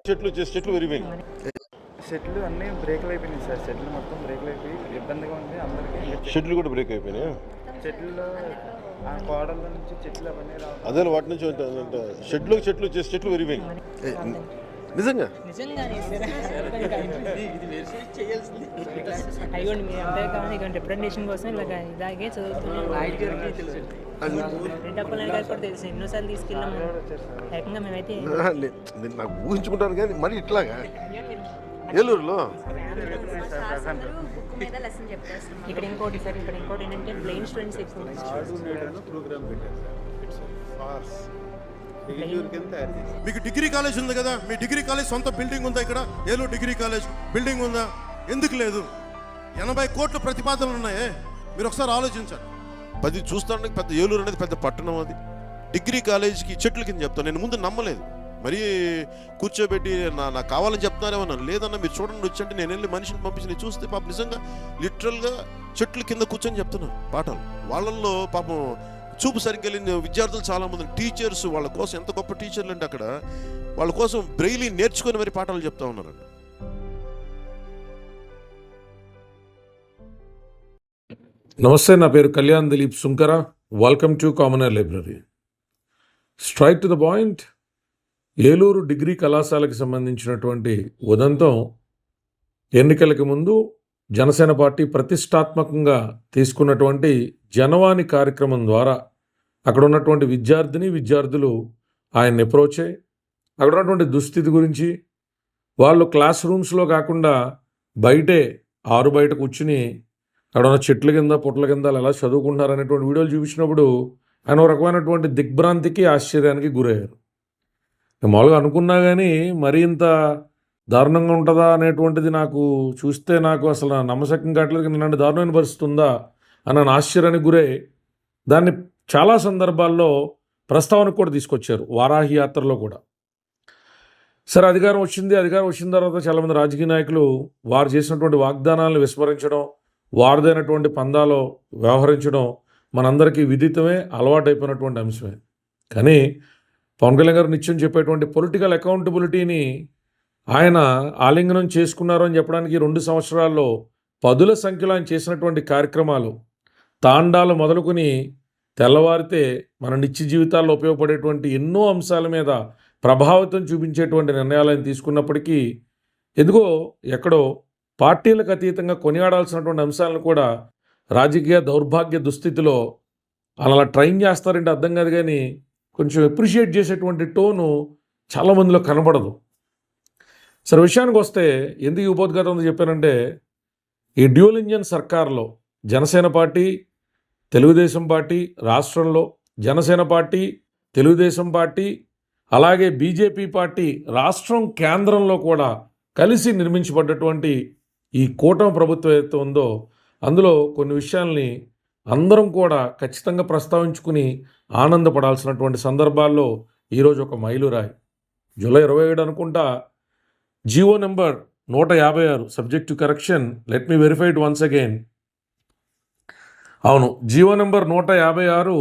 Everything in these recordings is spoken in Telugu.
చెట్లు విరిగిపోయినాయి. షెడ్లు అన్నీ బ్రేక్లు అయిపోయినాయి సార్. షెడ్లు మొత్తం బ్రేక్లు అయిపోయి ఇబ్బందిగా ఉంది అందరికీ. షెడ్లు కూడా బ్రేక్ అయిపోయినాయి. చెట్లు ఆ కోడల నుంచి చెట్లు అవన్నీ అదే వాటి నుంచి చెట్లు విరిగిపోయినాయి. నిజంగా అయ్యండి మీరు అంతేకాని ఇక రిప్రజెంటేషన్ కోసం ఇలాగే చదువుతున్నాను. కూడా తెలుసు ఎన్నోసార్లు తీసుకెళ్ళాము ఏకంగా మేమైతే నాకు ఊహించుకుంటాను కానీ మరి ఇట్లాగా ఏలూరులో ఇక్కడ ఇంకోటి సార్, ఇక్కడ ఇంకోటి ఏంటంటే బ్లైండ్ స్టూడెంట్స్ ఎక్కువ. మీకు డిగ్రీ కాలేజ్ ఉంది కదా, మీ డిగ్రీ కాలేజ్ సొంత బిల్డింగ్ ఉందా? ఇక్కడ ఏలూరు డిగ్రీ కాలేజ్ బిల్డింగ్ ఉందా? ఎందుకు లేదు? 80 కోట్ల ప్రతిపాదనలు ఉన్నాయే, మీరు ఒకసారి ఆలోచించండి. 10 చూస్తానికి పెద్ద ఏలూరు అనేది పెద్ద పట్టణం. అది డిగ్రీ కాలేజ్కి చెట్ల కింద చెప్తాను. నేను ముందు నమ్మలేదు, మరీ కూర్చోబెట్టి నాకు కావాలని చెప్తున్నారేమన్నా. లేదన్నా మీరు చూడండి వచ్చంటే నేను వెళ్ళి మనిషిని పంపించి నేను చూస్తే పాపం నిజంగా లిటరల్గా చెట్ల కింద కూర్చొని చెప్తున్నారు పాఠాలు. వాళ్ళల్లో పాపం చూపు సరిగ్గా వెళ్ళిన విద్యార్థులు చాలామంది, టీచర్స్ వాళ్ళ కోసం ఎంత గొప్ప టీచర్లు అంటే అక్కడ వాళ్ళ కోసం బ్రెయిలీ నేర్చుకొని మరి పాఠాలు చెప్తా ఉన్నారండి. నమస్తే, నా పేరు Kalyan Dilip Sunkara. Welcome to commoner library. Straight to the point. Eluru degree కళాశాలకు సంబంధించినటువంటి ఉదంతం ఎన్నికలకి ముందు జనసేన పార్టీ ప్రతిష్టాత్మకంగా తీసుకున్నటువంటి జనవాణి కార్యక్రమం ద్వారా అక్కడ ఉన్నటువంటి విద్యార్థులు ఆయన్ని అప్రోచ్ అయ్యి అక్కడ ఉన్నటువంటి దుస్థితి గురించి, వాళ్ళు క్లాస్ రూమ్స్లో కాకుండా బయటే బయట కూర్చుని అక్కడ ఉన్న చెట్ల కింద పుట్ల కింద ఎలా చదువుకుంటున్నారు అనేటువంటి వీడియోలు చూపించినప్పుడు ఆయన ఒక రకమైనటువంటి దిగ్భ్రాంతికి ఆశ్చర్యానికి గురయ్యారు. మామూలుగా అనుకున్నా కానీ మరీ ఇంత దారుణంగా ఉంటుందా అనేటువంటిది నాకు చూస్తే నాకు అసలు నమ్మశక్యం కావట్లేదు. నన్ను దారుణమైన పరిస్థితి ఉందా అన్న ఆశ్చర్యానికి గురై దాన్ని చాలా సందర్భాల్లో ప్రస్తావనకు కూడా తీసుకొచ్చారు, వారాహి యాత్రలో కూడా. సరే, అధికారం వచ్చిన తర్వాత చాలామంది రాజకీయ నాయకులు వారు చేసినటువంటి వాగ్దానాలను విస్మరించడం, వారిదైనటువంటి పందాలో వ్యవహరించడం మనందరికీ విదితమే, అలవాటైపోయినటువంటి అంశమే. కానీ పవన్ కళ్యాణ్ గారు నిత్యం చెప్పేటువంటి పొలిటికల్ అకౌంటబిలిటీని ఆయన ఆలింగనం చేసుకున్నారు అని చెప్పడానికి 2 సంవత్సరాల్లో 10ల సంఖ్యలో ఆయన చేసినటువంటి కార్యక్రమాలు, తాండాలు మొదలుకొని తెల్లవారితే మన నిత్య జీవితాల్లో ఉపయోగపడేటువంటి ఎన్నో అంశాల మీద ప్రభావితం చూపించేటువంటి నిర్ణయాలు ఆయన తీసుకున్నప్పటికీ ఎందుకో ఎక్కడో పార్టీలకు అతీతంగా కొనియాడాల్సినటువంటి అంశాలను కూడా రాజకీయ దౌర్భాగ్య దుస్థితిలో అలా ట్రైన్ చేస్తారంటే అర్థం కాదు, కానీ కొంచెం అప్రిషియేట్ చేసేటువంటి టోను చాలామందిలో కనబడదు. సరే, విషయానికి వస్తే ఎందుకు ఉపోద్ఘాతం చెప్పానంటే, ఈ డ్యూయల్ ఇంజన్ సర్కార్లో జనసేన పార్టీ, తెలుగుదేశం పార్టీ రాష్ట్రంలో, జనసేన పార్టీ, తెలుగుదేశం పార్టీ అలాగే బీజేపీ పార్టీ రాష్ట్రం కేంద్రంలో కూడా కలిసి నిర్మించబడ్డటువంటి ఈ కూటమి ప్రభుత్వం ఏదైతే ఉందో అందులో కొన్ని విషయాల్ని అందరం కూడా ఖచ్చితంగా ప్రస్తావించుకుని ఆనందపడాల్సినటువంటి సందర్భాల్లో ఈరోజు ఒక మైలురాయి. జూలై 27 అనుకుంటా GO number 156 subject to correction. Let me verify it once again. అవును, GO number 156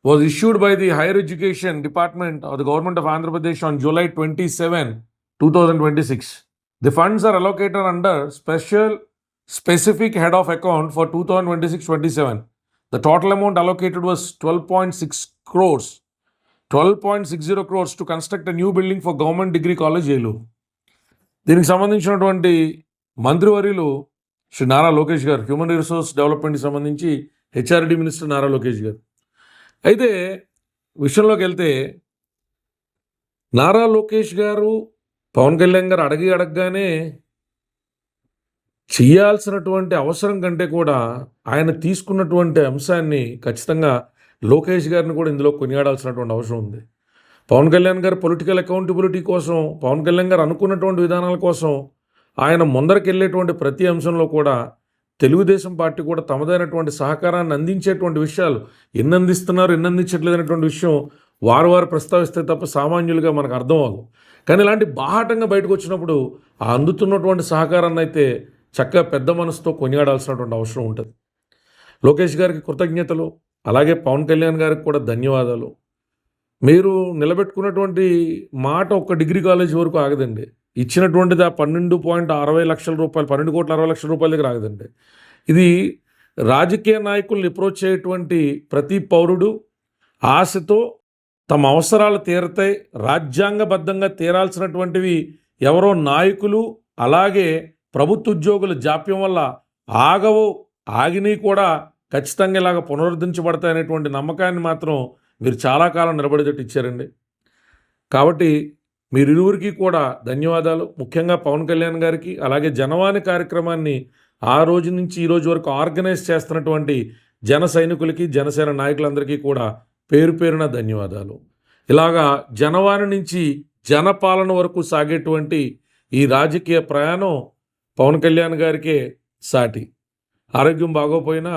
was issued by the Higher Education Department of the Government of Andhra Pradesh on July 27, 2026. The funds are allocated under specific head of account for 2026-27. The total amount allocated was 12.60 crores to construct a new building for Government Degree College, Eluru. దీనికి సంబంధించినటువంటి మంత్రివర్యులు శ్రీ నారా లోకేష్ గారు, హ్యూమన్ రిసోర్స్ డెవలప్మెంట్కి సంబంధించి హెచ్ఆర్డి మినిస్టర్ నారా లోకేష్ గారు. అయితే విషయంలోకి వెళ్తే నారా లోకేష్ గారు పవన్ కళ్యాణ్ గారు అడగగానే చేయాల్సినటువంటి అవసరం కంటే కూడా ఆయన తీసుకున్నటువంటి అంశాన్ని ఖచ్చితంగా లోకేష్ గారిని కూడా ఇందులో కొనియాడాల్సినటువంటి అవసరం ఉంది. పవన్ కళ్యాణ్ గారు పొలిటికల్ అకౌంటబిలిటీ కోసం, పవన్ కళ్యాణ్ గారు అనుకున్నటువంటి విధానాల కోసం ఆయన ముందరకెళ్ళేటువంటి ప్రతి అంశంలో కూడా తెలుగుదేశం పార్టీ కూడా తమదైనటువంటి సహకారాన్ని అందించేటువంటి విషయాలు ఎన్ని అందిస్తున్నారు, ఎన్ని అందించట్లేదు అనేటువంటి విషయం వారు ప్రస్తావిస్తే తప్ప సామాన్యులుగా మనకు అర్థం అవ్వదు. కానీ ఇలాంటి బాహాటంగా బయటకు వచ్చినప్పుడు ఆ అందుతున్నటువంటి సహకారాన్ని అయితే చక్కగా పెద్ద మనసుతో కొనియాడాల్సినటువంటి అవసరం ఉంటుంది. లోకేష్ గారికి కృతజ్ఞతలు, అలాగే పవన్ కళ్యాణ్ గారికి కూడా ధన్యవాదాలు. మీరు నిలబెట్టుకున్నటువంటి మాట ఒక్క డిగ్రీ కాలేజ్ వరకు ఆగదండి. ఇచ్చినటువంటిది ఆ 12.60 లక్షల రూపాయలు, 12,60 లక్షల దగ్గర ఆగదండి. ఇది రాజకీయ నాయకుల్ని అప్రోచ్ చేయటువంటి ప్రతి పౌరుడు ఆశతో తమ అవసరాలు తీరతాయి, రాజ్యాంగబద్ధంగా తీరాల్సినటువంటివి ఎవరో నాయకులు అలాగే ప్రభుత్వ ఉద్యోగుల జాప్యం వల్ల ఆగవు, ఆగినవి కూడా ఖచ్చితంగా ఇలాగ పునరుద్ధరించబడతాయనేటువంటి నమ్మకాన్ని మాత్రం మీరు చాలా కాలం నిలబడేటట్టు ఇచ్చారండి. కాబట్టి మీరిరువురికి కూడా ధన్యవాదాలు. ముఖ్యంగా పవన్ కళ్యాణ్ గారికి, అలాగే జనవాణి కార్యక్రమాన్ని ఆ రోజు నుంచి ఈ రోజు వరకు ఆర్గనైజ్ చేస్తున్నటువంటి జన సైనికులకి, జనసేన నాయకులందరికీ కూడా పేరు పేరున ధన్యవాదాలు. ఇలాగా జనవాణి నుంచి జనపాలన వరకు సాగేటువంటి ఈ రాజకీయ ప్రయాణం పవన్ కళ్యాణ్ గారికే సాటి. ఆరోగ్యం బాగోపోయినా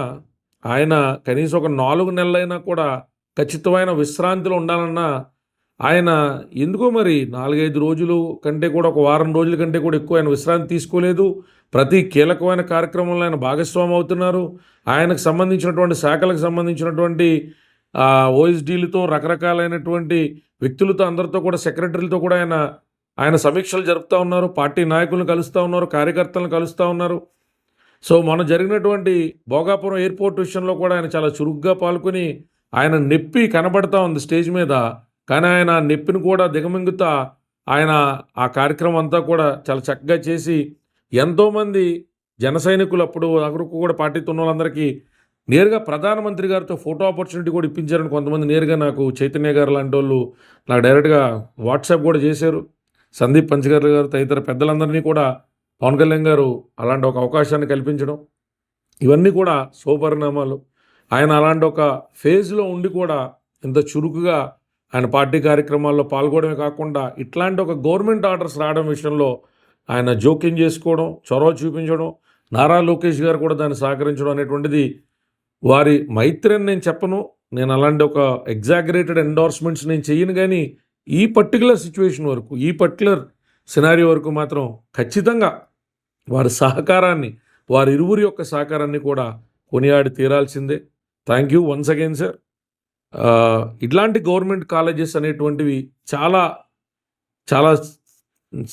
ఆయన కనీసం ఒక 4 నెలలైనా కూడా ఖచ్చితమైన విశ్రాంతిలో ఉండాలన్నా ఆయన ఎందుకో మరి 4-5 రోజులు కంటే కూడా, ఒక వారం రోజుల కంటే కూడా ఎక్కువ ఆయన విశ్రాంతి తీసుకోలేదు. ప్రతి కీలకమైన కార్యక్రమంలో ఆయన భాగస్వామి అవుతున్నారు. ఆయనకు సంబంధించినటువంటి శాఖలకు సంబంధించినటువంటి ఓఎస్డీలతో, రకరకాలైనటువంటి వ్యక్తులతో, అందరితో కూడా, సెక్రటరీలతో కూడా ఆయన సమీక్షలు జరుపుతూ ఉన్నారు. పార్టీ నాయకులను కలుస్తూ ఉన్నారు, కార్యకర్తలను కలుస్తూ ఉన్నారు. సో మొన్న జరిగినటువంటి భోగాపురం ఎయిర్పోర్ట్ విషయంలో కూడా ఆయన చాలా చురుగ్గా పాల్గొని, ఆయన నొప్పి కనబడతా ఉంది స్టేజ్ మీద, కానీ ఆయన నొప్పిని కూడా దిగమింగుతా ఆయన ఆ కార్యక్రమం అంతా కూడా చాలా చక్కగా చేసి, ఎంతోమంది జన సైనికులు అప్పుడు అక్కడికి కూడా పార్టీతో ఉన్న వాళ్ళందరికీ నేరుగా ప్రధానమంత్రి గారితో ఫోటో ఆపర్చునిటీ కూడా ఇప్పించారని కొంతమంది నేరుగా నాకు చైతన్య గారు లాంటి వాళ్ళు నాకు డైరెక్ట్గా వాట్సాప్ కూడా చేశారు. సందీప్ పంచగారు గారు తదితర పెద్దలందరినీ కూడా పవన్ కళ్యాణ్ గారు అలాంటి ఒక అవకాశాన్ని కల్పించడం, ఇవన్నీ కూడా శుభపరిణామాలు. ఆయన అలాంటి ఒక ఫేజ్లో ఉండి కూడా ఇంత చురుకుగా ఆయన పార్టీ కార్యక్రమాల్లో పాల్గొనడమే కాకుండా ఇట్లాంటి ఒక గవర్నమెంట్ ఆర్డర్స్ రావడం విషయంలో ఆయన జోక్యం చేసుకోవడం, చొరవ చూపించడం, నారా లోకేష్ గారు కూడా దాన్ని సహకరించడం అనేటువంటిది వారి మైత్రి అని నేను చెప్పను. నేను అలాంటి ఒక ఎగ్జాగరేటెడ్ ఎండోర్స్మెంట్స్ నేను చెయ్యను, కానీ ఈ పర్టికులర్ సిచ్యువేషన్ వరకు, ఈ పర్టికులర్ సినారియో వరకు మాత్రం ఖచ్చితంగా వారి సహకారాన్ని, వారి ఇరువురి యొక్క సహకారాన్ని కూడా కొనియాడి తీరాల్సిందే. Thank you once again sir. ఇట్లాంటి గవర్నమెంట్ కాలేజెస్ అనేటువంటివి చాలా చాలా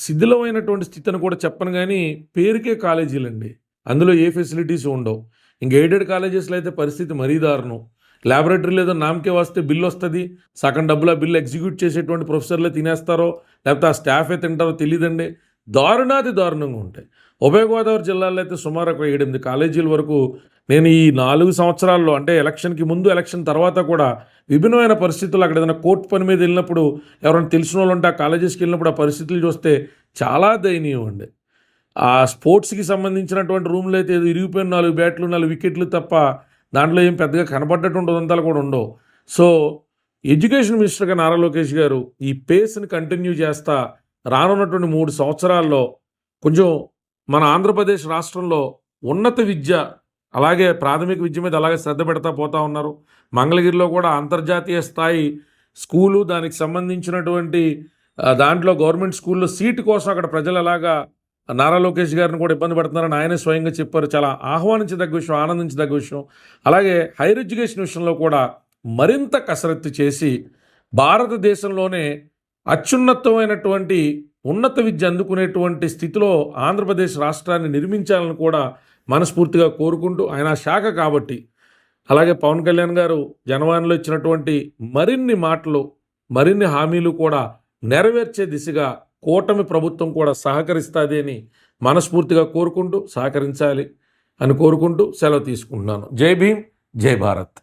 శిథిలమైనటువంటి స్థితిని కూడా చెప్పను, కానీ పేరుకే కాలేజీలండి, అందులో ఏ ఫెసిలిటీస్ ఉండవు. ఇంక ఎయిడెడ్ కాలేజెస్లో అయితే పరిస్థితి మరీ దారుణం. ల్యాబొరేటరీలో ఏదో నామకే వస్తే బిల్లు వస్తుంది, సగం డబ్బులు ఆ బిల్లు ఎగ్జిక్యూట్ చేసేటువంటి ప్రొఫెసర్లే తినేస్తారో లేకపోతే ఆ స్టాఫే తింటారో తెలియదండి. దారుణాది దారుణంగా ఉంటాయి. ఉభయ గోదావరి జిల్లాలో అయితే సుమారు ఒక 7-8 కాలేజీల వరకు నేను ఈ 4 సంవత్సరాల్లో, అంటే ఎలక్షన్కి ముందు, ఎలక్షన్ తర్వాత కూడా విభిన్నమైన పరిస్థితులు, అక్కడ ఏదైనా కోర్టు పని మీద వెళ్ళినప్పుడు, ఎవరైనా తెలిసిన వాళ్ళు ఉంటే ఆ కాలేజెస్కి వెళ్ళినప్పుడు ఆ పరిస్థితులు చూస్తే చాలా దయనీయం అండి. ఆ స్పోర్ట్స్కి సంబంధించినటువంటి రూమ్లో అయితే ఏదో ఇరిగిపోయిన 4 బ్యాట్లు, 4 వికెట్లు తప్ప దాంట్లో ఏం పెద్దగా కనబడ్డటువంటి ఉదంతాలు కూడా ఉండవు. సో ఎడ్యుకేషన్ మినిస్టర్గా నారా లోకేష్ గారు ఈ పేస్ని కంటిన్యూ చేస్తా రానున్నటువంటి 3 సంవత్సరాల్లో కొంచెం మన ఆంధ్రప్రదేశ్ రాష్ట్రంలో ఉన్నత విద్య, అలాగే ప్రాథమిక విద్య మీద అలాగే శ్రద్ధ పెడతా పోతా ఉన్నారు. మంగళగిరిలో కూడా అంతర్జాతీయ స్థాయి స్కూలు, దానికి సంబంధించినటువంటి దాంట్లో గవర్నమెంట్ స్కూల్లో సీటు కోసం అక్కడ ప్రజలు ఎలాగా నారా లోకేష్ గారిని కూడా ఇబ్బంది పడుతున్నారని ఆయనే స్వయంగా చెప్పారు. చాలా ఆహ్వానించదగ్గ విషయం, ఆనందించదగ్గ విషయం. అలాగే హైయర్ ఎడ్యుకేషన్ విషయంలో కూడా మరింత కసరత్తు చేసి భారతదేశంలోనే అత్యున్నతమైనటువంటి ఉన్నత విద్య అందుకునేటువంటి స్థితిలో ఆంధ్రప్రదేశ్ రాష్ట్రాన్ని నిర్మించాలని కూడా మనస్ఫూర్తిగా కోరుకుంటూ, ఆయన శాఖ కాబట్టి, అలాగే పవన్ కళ్యాణ్ గారు జనవాణిలో ఇచ్చినటువంటి మరిన్ని మాటలు, మరిన్ని హామీలు కూడా నెరవేర్చే దిశగా కూటమి ప్రభుత్వం కూడా సహకరిస్తుంది అని మనస్ఫూర్తిగా కోరుకుంటూ, సహకరించాలి అని కోరుకుంటూ సెలవు తీసుకుంటున్నాను. జై భీమ్, జై భారత్.